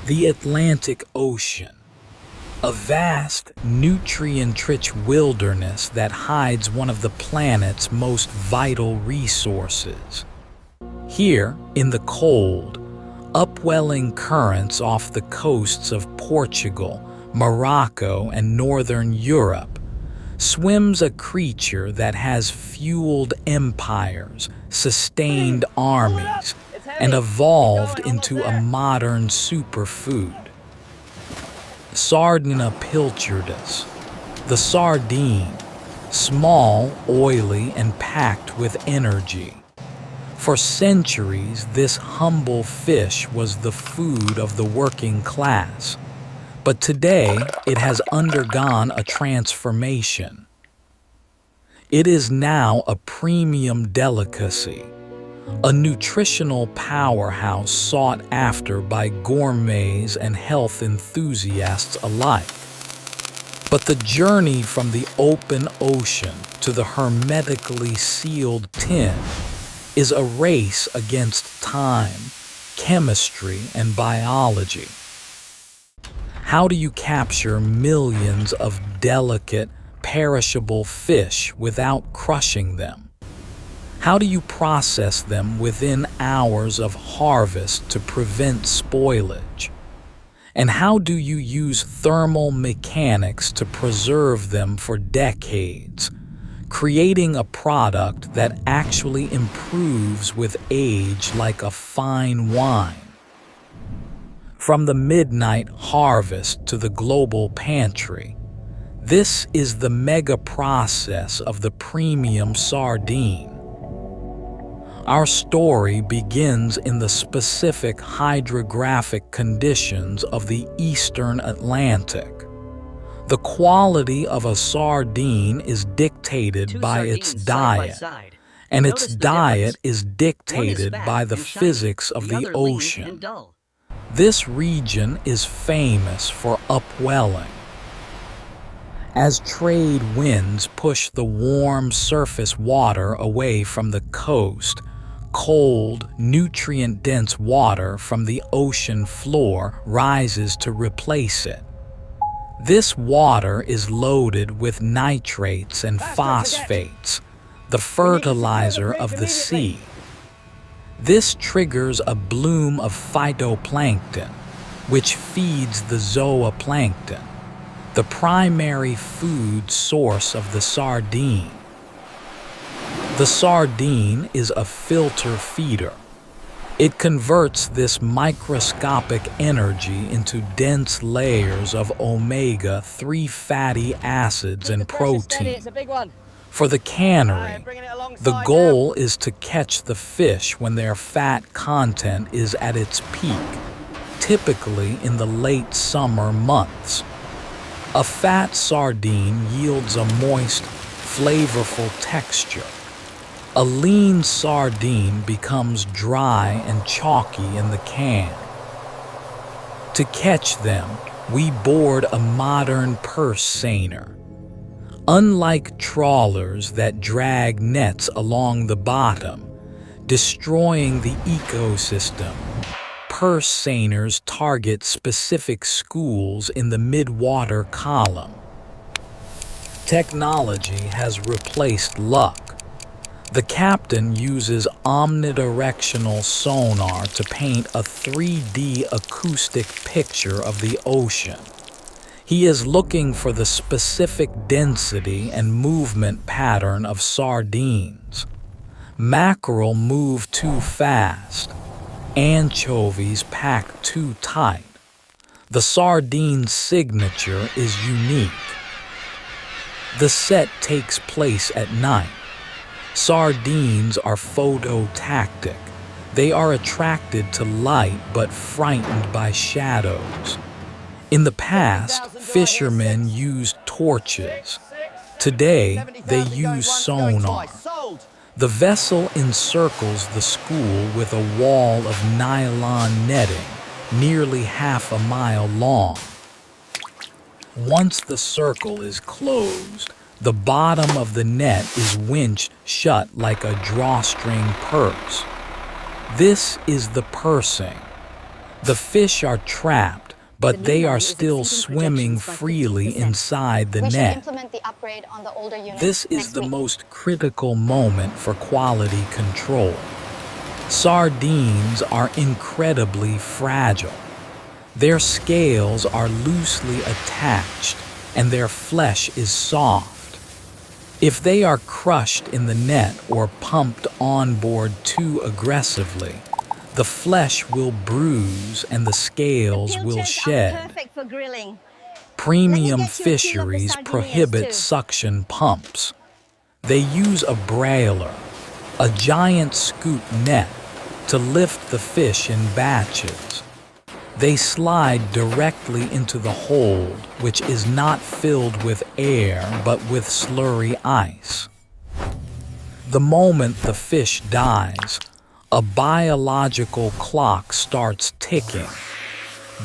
The Atlantic Ocean, a vast, nutrient-rich wilderness that hides one of the planet's most vital resources. Here, in the cold, upwelling currents off the coasts of Portugal, Morocco, and northern Europe, swims a creature that has fueled empires, sustained armies, and evolved into a modern superfood. Sardina pilchardus, the sardine, small, oily, and packed with energy. For centuries, this humble fish was the food of the working class, but today it has undergone a transformation. It is now a premium delicacy, a nutritional powerhouse sought after by gourmets and health enthusiasts alike. But the journey from the open ocean to the hermetically sealed tin is a race against time, chemistry, and biology. How do you capture millions of delicate, perishable fish without crushing them? How do you process them within hours of harvest to prevent spoilage? And how do you use thermal mechanics to preserve them for decades, creating a product that actually improves with age like a fine wine? From the midnight harvest to the global pantry, this is the mega process of the premium sardine. Our story begins in the specific hydrographic conditions of the eastern Atlantic. The quality of a sardine is dictated by its diet, and its diet is dictated by the physics of the ocean. This region is famous for upwelling. As trade winds push the warm surface water away from the coast, cold, nutrient-dense water from the ocean floor rises to replace it. This water is loaded with nitrates and phosphates, the fertilizer of the sea. This triggers a bloom of phytoplankton, which feeds the zooplankton, the primary food source of the sardine. The sardine is a filter feeder. It converts this microscopic energy into dense layers of omega-3 fatty acids and protein. For the cannery, the goal is to catch the fish when their fat content is at its peak, typically in the late summer months. A fat sardine yields a moist, flavorful texture. A lean sardine becomes dry and chalky in the can. To catch them, we board a modern purse seiner. Unlike trawlers that drag nets along the bottom, destroying the ecosystem, purse seiners target specific schools in the mid-water column. Technology has replaced luck. The captain uses omnidirectional sonar to paint a 3D acoustic picture of the ocean. He is looking for the specific density and movement pattern of sardines. Mackerel move too fast. Anchovies pack too tight. The sardine's signature is unique. The set takes place at night. Sardines are phototactic. They are attracted to light but frightened by shadows. In the past, fishermen used torches. Today, they use sonar. The vessel encircles the school with a wall of nylon netting, nearly half a mile long. Once the circle is closed, the bottom of the net is winched shut like a drawstring purse. This is the pursing. The fish are trapped, but they are still swimming freely inside the net. This is the most critical moment for quality control. Sardines are incredibly fragile. Their scales are loosely attached, and their flesh is soft. If they are crushed in the net or pumped on board too aggressively, the flesh will bruise and the scales will shed. Premium fisheries prohibit suction pumps. They use a brailer, a giant scoop net, to lift the fish in batches. They slide directly into the hold, which is not filled with air but with slurry ice. The moment the fish dies, a biological clock starts ticking.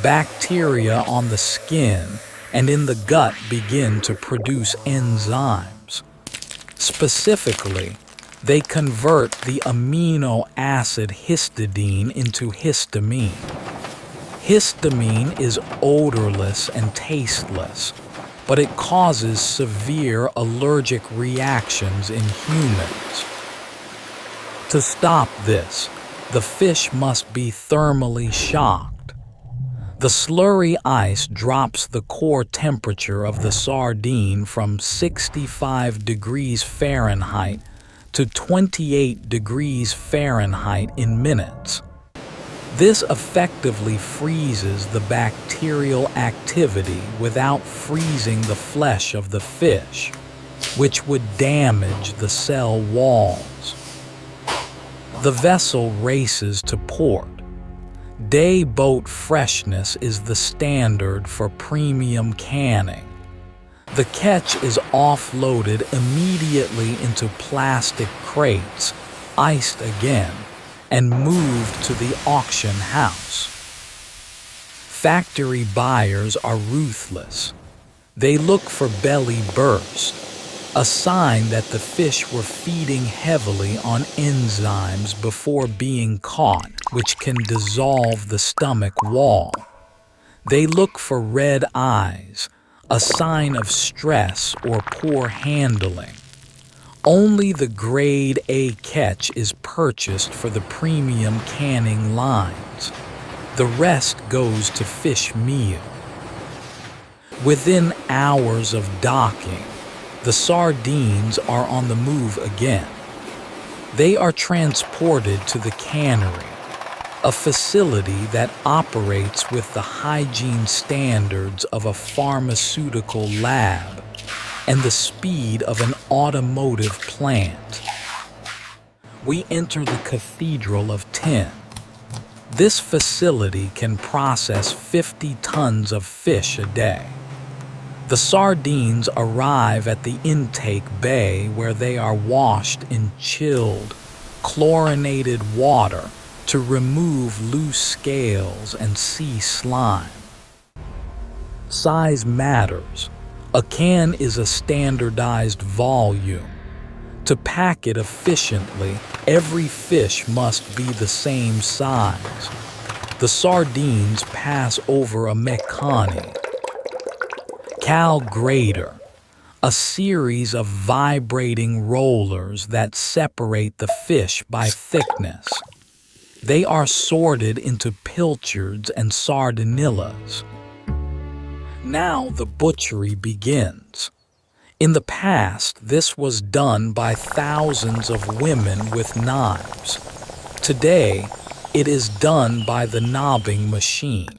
Bacteria on the skin and in the gut begin to produce enzymes. Specifically, they convert the amino acid histidine into histamine. Histamine is odorless and tasteless, but it causes severe allergic reactions in humans. To stop this, the fish must be thermally shocked. The slurry ice drops the core temperature of the sardine from 65 degrees Fahrenheit to 28 degrees Fahrenheit in minutes. This effectively freezes the bacterial activity without freezing the flesh of the fish, which would damage the cell walls. The vessel races to port. Day boat freshness is the standard for premium canning. The catch is offloaded immediately into plastic crates, iced again, and moved to the auction house. Factory buyers are ruthless. They look for belly burst, a sign that the fish were feeding heavily on enzymes before being caught, which can dissolve the stomach wall. They look for red eyes, a sign of stress or poor handling. Only the grade A catch is purchased for the premium canning lines. The rest goes to fish meal. Within hours of docking, the sardines are on the move again. They are transported to the cannery, a facility that operates with the hygiene standards of a pharmaceutical lab and the speed of an automotive plant. We enter the Cathedral of Tin. This facility can process 50 tons of fish a day. The sardines arrive at the intake bay where they are washed in chilled, chlorinated water to remove loose scales and sea slime. Size matters. A can is a standardized volume. To pack it efficiently, every fish must be the same size. The sardines pass over a mechani, cal grater, a series of vibrating rollers that separate the fish by thickness. They are sorted into pilchards and sardinillas. Now the butchery begins. In the past, this was done by thousands of women with knives. Today, it is done by the knobbing machine.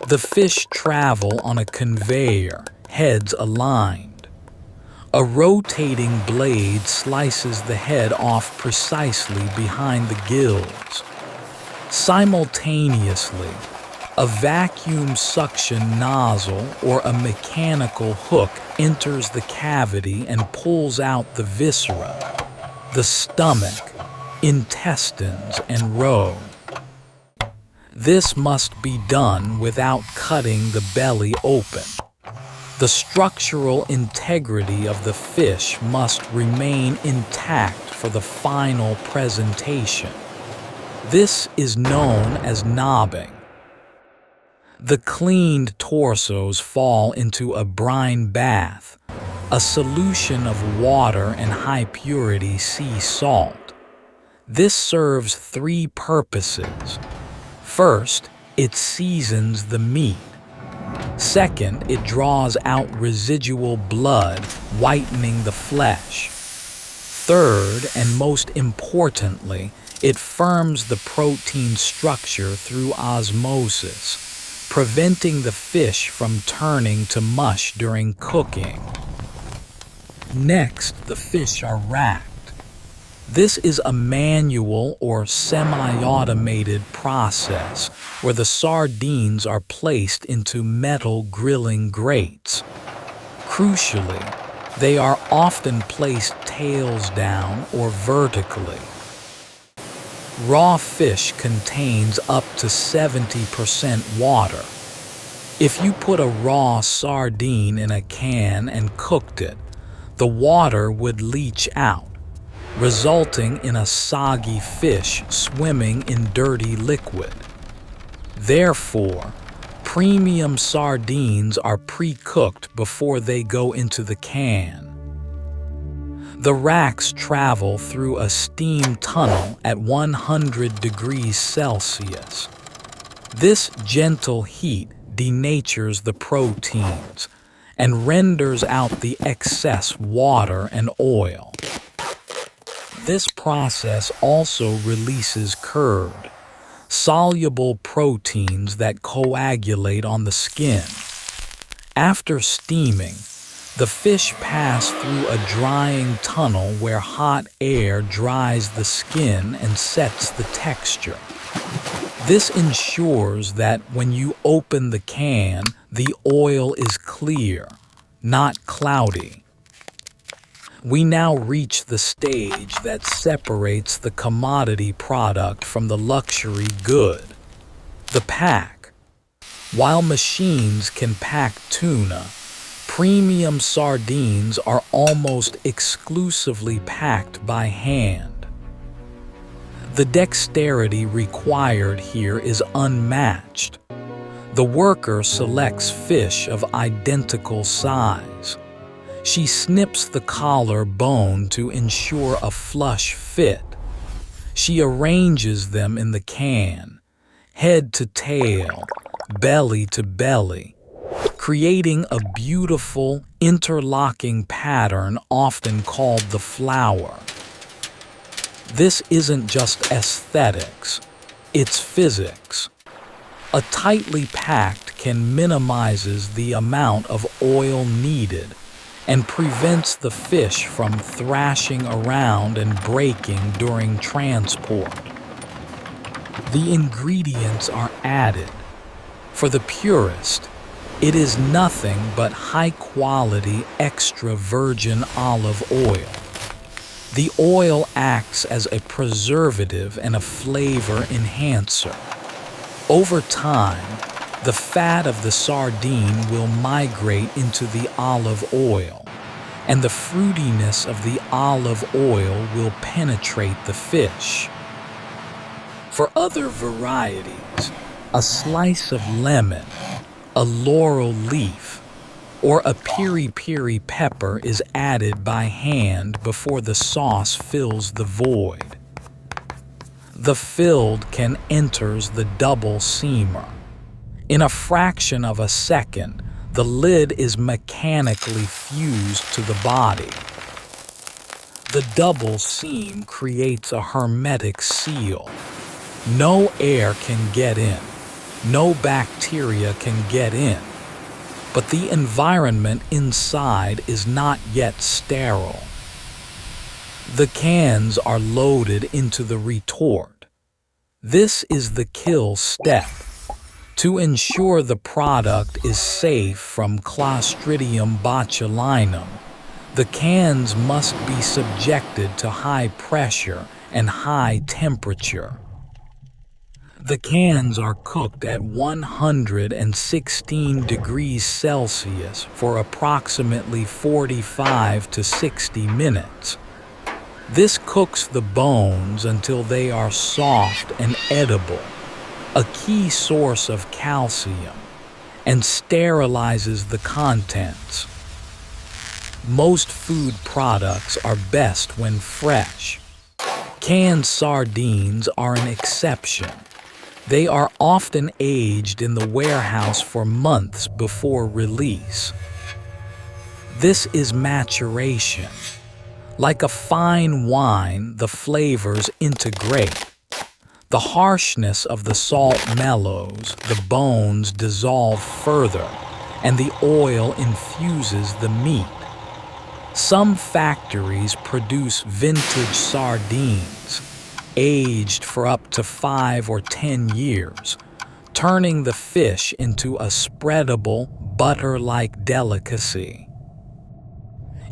The fish travel on a conveyor, heads aligned. A rotating blade slices the head off precisely behind the gills. Simultaneously, a vacuum suction nozzle or a mechanical hook enters the cavity and pulls out the viscera, the stomach, intestines, and roe. This must be done without cutting the belly open. The structural integrity of the fish must remain intact for the final presentation. This is known as knobbing. The cleaned torsos fall into a brine bath, a solution of water and high-purity sea salt. This serves three purposes. First, it seasons the meat. Second, it draws out residual blood, whitening the flesh. Third, and most importantly, it firms the protein structure through osmosis, preventing the fish from turning to mush during cooking. Next, the fish are racked. This is a manual or semi-automated process where the sardines are placed into metal grilling grates. Crucially, they are often placed tails down or vertically. Raw fish contains up to 70% water. If you put a raw sardine in a can and cooked it, the water would leach out, resulting in a soggy fish swimming in dirty liquid. Therefore, premium sardines are pre-cooked before they go into the can. The racks travel through a steam tunnel at 100 degrees Celsius. This gentle heat denatures the proteins and renders out the excess water and oil. This process also releases curd, soluble proteins that coagulate on the skin. After steaming, the fish pass through a drying tunnel where hot air dries the skin and sets the texture. This ensures that when you open the can, the oil is clear, not cloudy. We now reach the stage that separates the commodity product from the luxury good, the pack. While machines can pack tuna, premium sardines are almost exclusively packed by hand. The dexterity required here is unmatched. The worker selects fish of identical size. She snips the collar bone to ensure a flush fit. She arranges them in the can, head to tail, belly to belly, creating a beautiful, interlocking pattern often called the flower. This isn't just aesthetics, it's physics. A tightly packed can minimizes the amount of oil needed and prevents the fish from thrashing around and breaking during transport. The ingredients are added. For the purist, it is nothing but high-quality extra virgin olive oil. The oil acts as a preservative and a flavor enhancer. Over time, the fat of the sardine will migrate into the olive oil, and the fruitiness of the olive oil will penetrate the fish. For other varieties, a slice of lemon, a laurel leaf, or a piri-piri pepper is added by hand before the sauce fills the void. The filled can enters the double seamer. In a fraction of a second, the lid is mechanically fused to the body. The double seam creates a hermetic seal. No air can get in, no bacteria can get in, but the environment inside is not yet sterile. The cans are loaded into the retort. This is the kill step. To ensure the product is safe from Clostridium botulinum, the cans must be subjected to high pressure and high temperature. The cans are cooked at 116 degrees Celsius for approximately 45 to 60 minutes. This cooks the bones until they are soft and edible, a key source of calcium, and sterilizes the contents. Most food products are best when fresh. Canned sardines are an exception. They are often aged in the warehouse for months before release. This is maturation. Like a fine wine, the flavors integrate. The harshness of the salt mellows, the bones dissolve further, and the oil infuses the meat. Some factories produce vintage sardines, aged for up to 5 or 10 years, turning the fish into a spreadable, butter-like delicacy.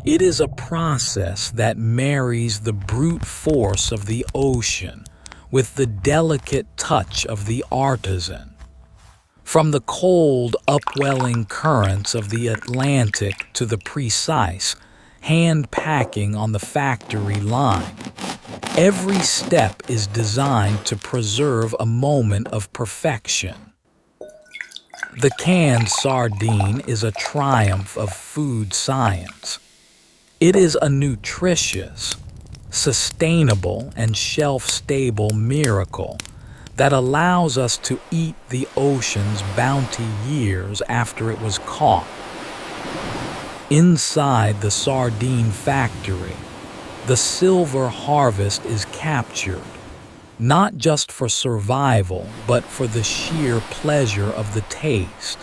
It is a process that marries the brute force of the ocean with the delicate touch of the artisan. From the cold, upwelling currents of the Atlantic to the precise hand packing on the factory line, every step is designed to preserve a moment of perfection. The canned sardine is a triumph of food science. It is a nutritious, sustainable, and shelf-stable miracle that allows us to eat the ocean's bounty years after it was caught. Inside the sardine factory, the silver harvest is captured, not just for survival, but for the sheer pleasure of the taste.